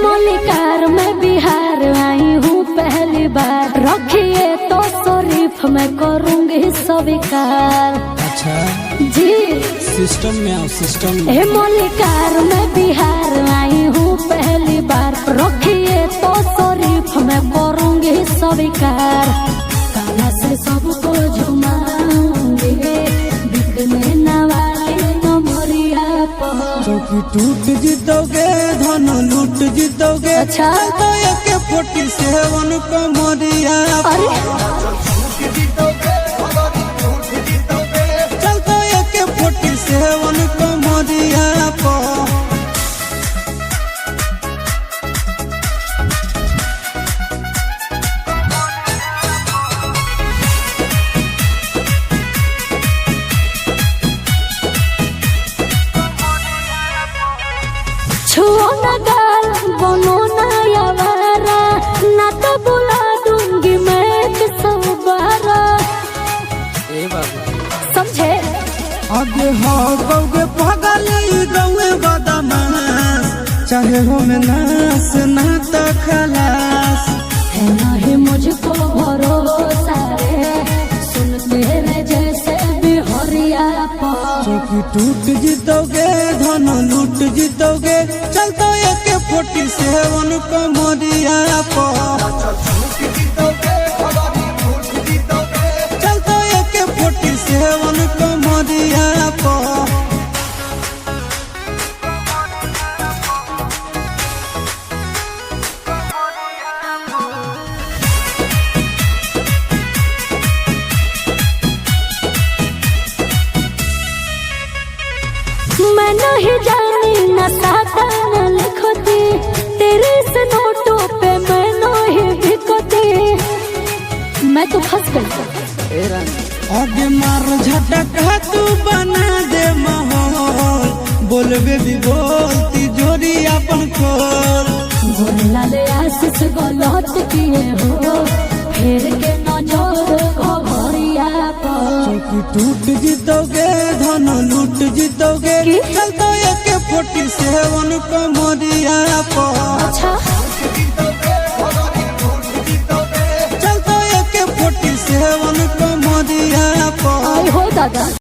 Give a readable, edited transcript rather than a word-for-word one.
मलिकार में बिहार आई हूँ पहली बार, रखिए तो शरीफ मैं करूँगी स्वीकार। अच्छा जी सिस्टम में आओ सिस्टम में। मलिकार में बिहार आई हूँ पहली बार, रखिए तो शरीफ मैं करूँगी स्वीकार। काला से सबको झुमाऊंगी बिकने न वाली नमरिया पर। चौकी टूट जीतोगे धन लूट जीतोगे। अच्छा तो एक 47 कमरिया अरे चल तो एक 47 कमरिया पर। छुओ न गाल बनो न यावारा, ना तो बुला दूंगी मैं किसबारा। समझे आगे हो गौगे पगली गौए बदमाश, चाहे हो में नास ना तो खलास। है नहीं मुझको भरोसा रे, सुन तेरे जैसे भी हरिया पर। चौकी टूट जीतोगे धन लूट जीतोगे। चल तो एक 47 कमरिया पर। चल तो एक 47 कमरिया पर। मैं नहीं जानी न साता न लिखती, तेरे से नोटों पे मैं नहीं बिकती। मैं तो फंस गई। आगे मार झटका तू बना दे माहौल, बोलबे भी बोलती जोरी अपन खोल। गोला ले आशीष गलत किए हो, फिर के नजर घरिया पर। चौकी टूट जीतोगे धन लूट जीतोगे। चल तो एक 47 कमरिया पर। अच्छा चल तो एक 47 कमरिया पर। आई हो दादा।